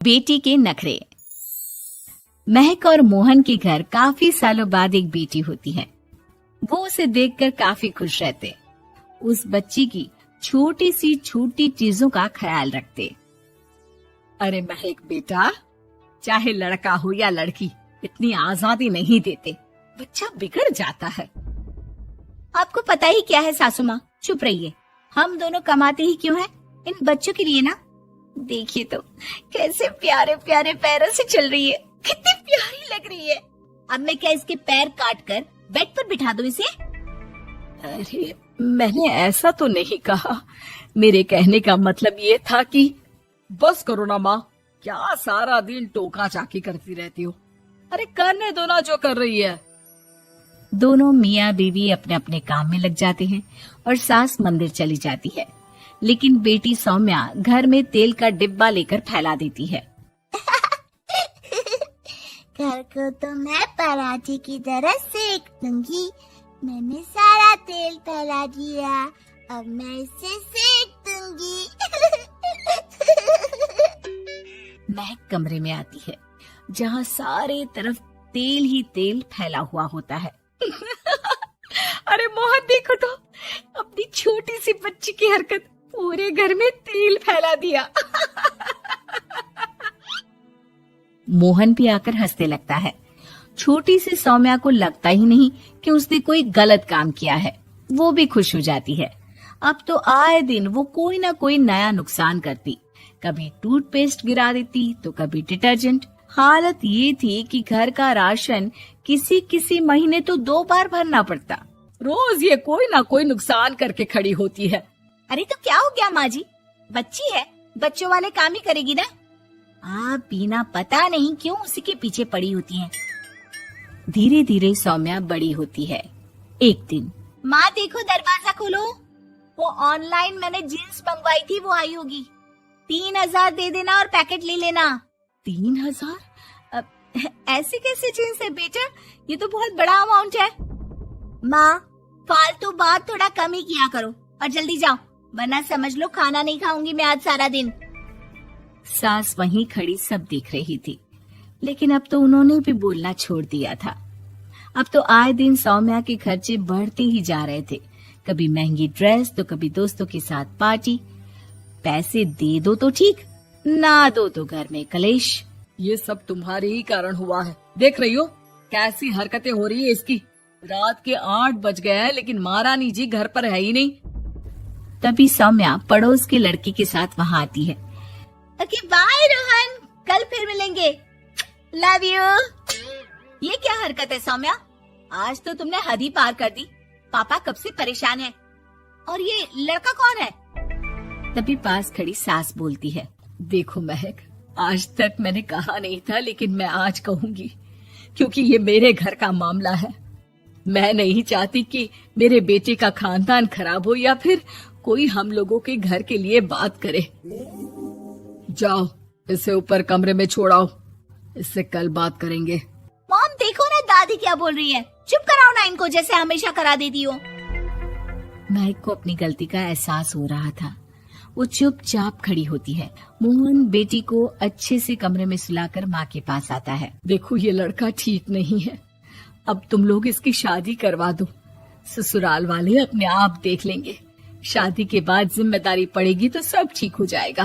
बेटी के नखरे। महक और मोहन के घर काफी सालों बाद एक बेटी होती है। वो उसे देखकर काफी खुश रहते, उस बच्ची की छोटी सी छोटी चीजों का ख्याल रखते। अरे महक बेटा, चाहे लड़का हो या लड़की, इतनी आजादी नहीं देते, बच्चा बिगड़ जाता है। आपको पता ही क्या है सासू माँ, चुप रहिए। हम दोनों कमाते ही क्यों हैं? इन बच्चों के लिए ना। देखिए तो कैसे प्यारे प्यारे पैरों से चल रही है, कितनी प्यारी लग रही है। अब मैं क्या इसके पैर काट कर बेड पर बिठा दूं इसे? अरे मैंने ऐसा तो नहीं कहा, मेरे कहने का मतलब ये था कि बस करो ना माँ, क्या सारा दिन टोका चाकी करती रहती हो। अरे करने दो ना जो कर रही है। दोनों मियाँ बीवी अपने अपने काम में लग जाते हैं और सास मंदिर चली जाती है, लेकिन बेटी सौम्या घर में तेल का डिब्बा लेकर फैला देती है। घर को तो मैं पराठे की तरह सेक दूंगी। मैंने सारा तेल फैला दिया, अब मैं इसे सेक दूंगी। महक कमरे में आती है जहाँ सारे तरफ तेल ही तेल फैला हुआ होता है। अरे मोहन देखो तो, अपनी छोटी सी बच्ची की हरकत, पूरे घर में तेल फैला दिया। मोहन भी आकर हंसने लगता है। छोटी सी सौम्या को लगता ही नहीं कि उसने कोई गलत काम किया है, वो भी खुश हो जाती है। अब तो आए दिन वो कोई ना कोई नया नुकसान करती, कभी टूथपेस्ट गिरा देती तो कभी डिटर्जेंट। हालत ये थी कि घर का राशन किसी किसी महीने तो 2 बार भरना पड़ता। रोज ये कोई ना कोई नुकसान करके खड़ी होती है। अरे तो क्या हो गया माँ जी, बच्ची है, बच्चों वाले काम ही करेगी ना। आप बिना पता नहीं क्यों उसी के पीछे पड़ी होती हैं। धीरे धीरे सौम्या बड़ी होती है। एक दिन, माँ देखो दरवाजा खोलो, वो ऑनलाइन मैंने जीन्स मंगवाई थी, वो आई होगी। 3000 दे देना और पैकेट ले लेना। 3000? ऐसे कैसे जीन्स है बेटा, ये तो बहुत बड़ा अमाउंट है। माँ फालतू बात थोड़ा कम ही किया करो और जल्दी जाओ, वरना समझ लो खाना नहीं खाऊंगी मैं आज सारा दिन। सास वहीं खड़ी सब देख रही थी, लेकिन अब तो उन्होंने भी बोलना छोड़ दिया था। अब तो आए दिन सौम्या के खर्चे बढ़ते ही जा रहे थे, कभी महंगी ड्रेस तो कभी दोस्तों के साथ पार्टी। पैसे दे दो तो ठीक, ना दो तो घर में कलेश। ये सब तुम्हारे ही कारण हुआ है। देख रही हो कैसी हरकतें हो रही है इसकी। रात के 8 बज गए हैं, लेकिन महारानी जी घर पर है ही नहीं। तभी सौम्या पड़ोस के लड़की के साथ वहाँ आती है। ओके बाय रोहन, कल फिर मिलेंगे, लव यू। ये क्या हरकत है सौम्या, आज तो तुमने हद ही पार कर दी। पापा कब से परेशान है। और ये लड़का कौन है? तभी पास खड़ी सास बोलती है, देखो महक, आज तक मैंने कहा नहीं था, लेकिन मैं आज कहूंगी, क्योंकि ये मेरे घर का मामला है। मैं नहीं चाहती कि मेरे बेटे का खानदान खराब हो या फिर कोई हम लोगों के घर के लिए बात करे। जाओ इसे ऊपर कमरे में छोड़ाओ, इससे कल बात करेंगे। मॉम देखो ना दादी क्या बोल रही है, चुप कराओ ना इनको, जैसे हमेशा करा देती हो। महक को अपनी गलती का एहसास हो रहा था, वो चुपचाप खड़ी होती है। मोहन बेटी को अच्छे से कमरे में सुलाकर माँ के पास आता है। देखो ये लड़का ठीक नहीं है, अब तुम लोग इसकी शादी करवा दो, ससुराल वाले अपने आप देख लेंगे। शादी के बाद जिम्मेदारी पड़ेगी तो सब ठीक हो जाएगा।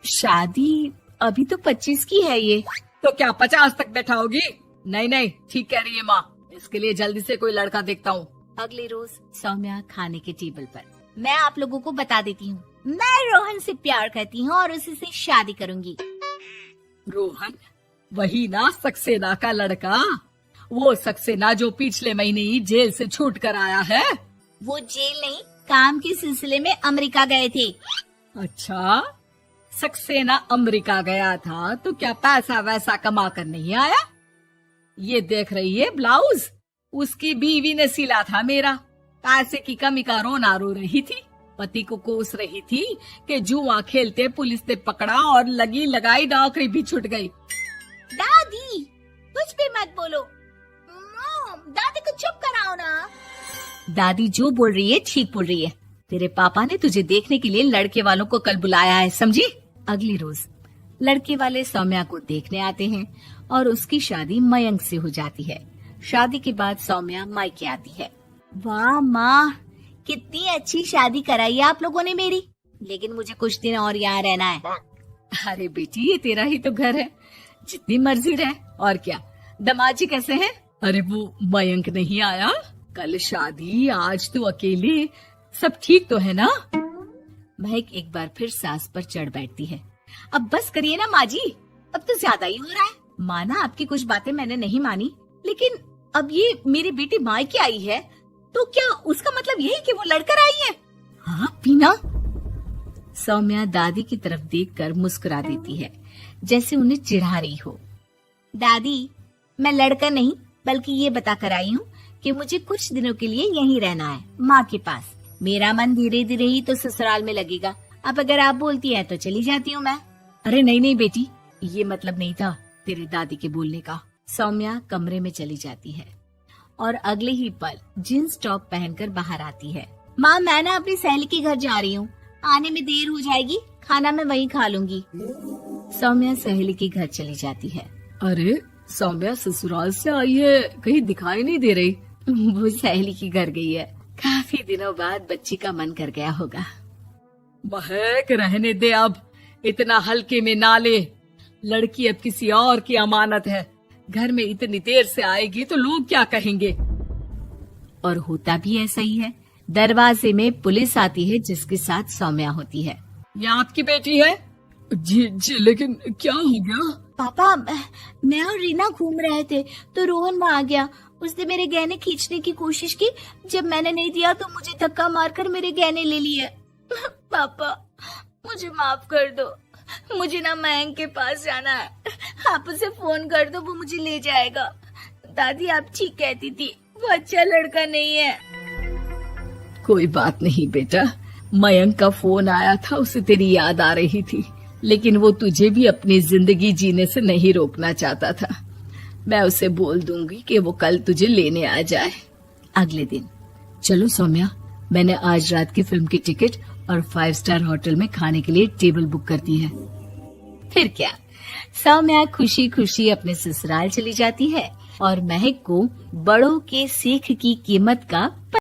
शादी अभी तो 25 की है ये। तो क्या 50 तक बैठाओगी? नहीं नहीं, ठीक कह रही है माँ, इसके लिए जल्दी से कोई लड़का देखता हूँ। अगले रोज सौम्या खाने के टेबल पर, मैं आप लोगों को बता देती हूँ, मैं रोहन से प्यार करती हूँ और उसी से शादी करूंगी। रोहन? वही ना सक्सेना का लड़का, वो सक्सेना जो पिछले महीने ही जेल से छूट कर आया है। वो जेल नहीं, काम के सिलसिले में अमेरिका गए थे। अच्छा, सक्सेना अमेरिका गया था तो क्या पैसा वैसा कमा कर नहीं आया? ये देख रही है ब्लाउज, उसकी बीवी ने सिला था मेरा। पैसे की कमी का रोना रो रही थी, पति को कोस रही थी कि जुआ खेलते पुलिस ने पकड़ा और लगी लगाई नौकरी भी छूट गई। दादी कुछ भी मत बोलो, दादी को चुप कराओ ना। दादी जो बोल रही है ठीक बोल रही है, तेरे पापा ने तुझे देखने के लिए लड़के वालों को कल बुलाया है, समझी? अगले रोज लड़के वाले सौम्या को देखने आते हैं और उसकी शादी मयंक से हो जाती है। शादी के बाद सौम्या मायके आती है। वाह माँ, कितनी अच्छी शादी कराई है आप लोगों ने मेरी, लेकिन मुझे कुछ दिन और यहाँ रहना है। अरे बेटी, ये तेरा ही तो घर है, जितनी मर्जी रह। और क्या, दमाजी कैसे हैं? अरे वो मयंक नहीं आया, कल शादी, आज तू अकेले, सब ठीक तो है ना? महक एक बार फिर सास पर चढ़ बैठती है। अब बस करिए ना माँ जी, अब तो ज्यादा ही हो रहा है। माना आपकी कुछ बातें मैंने नहीं मानी, लेकिन अब ये मेरी बेटी मायके आई है तो क्या उसका मतलब यही कि वो लड़कर आई है? हाँ पीना। सौम्या दादी की तरफ देखकर मुस्कुरा देती है, जैसे उन्हें चिढ़ा रही हो। दादी, मैं लड़का नहीं बल्कि ये बताकर आई हूँ कि मुझे कुछ दिनों के लिए यहीं रहना है, माँ के पास। मेरा मन धीरे धीरे ही तो ससुराल में लगेगा। अब अगर आप बोलती हैं तो चली जाती हूँ मैं। अरे नहीं नहीं बेटी, ये मतलब नहीं था तेरे दादी के बोलने का। सौम्या कमरे में चली जाती है और अगले ही पल जींस टॉप पहनकर बाहर आती है। माँ, मैं ना अपनी सहेली के घर जा रही हूँ, आने में देर हो जाएगी, खाना मैं वहीं खा लूंगी। सौम्या सहेली के घर चली जाती है। अरे सौम्या ससुराल से आई है, कहीं दिखाई नहीं दे रही। वो सहेली के घर गई है, काफी दिनों बाद बच्ची का मन कर गया होगा। महक, रहने दे अब, इतना हल्के में ना ले। लड़की अब किसी और की अमानत है, घर में इतनी देर से आएगी तो लोग क्या कहेंगे। और होता भी ऐसा ही है। दरवाजे में पुलिस आती है जिसके साथ सौम्या होती है। ये आपकी बेटी है? जी जी, लेकिन क्या हो गया? पापा, मैं और रीना घूम रहे थे तो रोहन वहाँ आ गया। उसने मेरे गहने खींचने की कोशिश की, जब मैंने नहीं दिया तो मुझे धक्का मारकर मेरे गहने ले लिए। पापा, मुझे माफ कर दो, मुझे ना मयंक के पास जाना है, आप उसे फोन कर दो, वो मुझे ले जाएगा। दादी आप ठीक कहती थी, वो अच्छा लड़का नहीं है। कोई बात नहीं बेटा, मयंक का फोन आया था, उसे तेरी याद आ रही थी, लेकिन वो तुझे भी अपनी जिंदगी जीने से नहीं रोकना चाहता था। मैं उसे बोल दूंगी कि वो कल तुझे लेने आ जाए। अगले दिन, चलो सौम्या, मैंने आज रात की फिल्म की टिकट और 5 स्टार होटल में खाने के लिए टेबल बुक कर दी है। फिर क्या, सौम्या खुशी खुशी अपने ससुराल चली जाती है और महक को बड़ों के सीख की कीमत का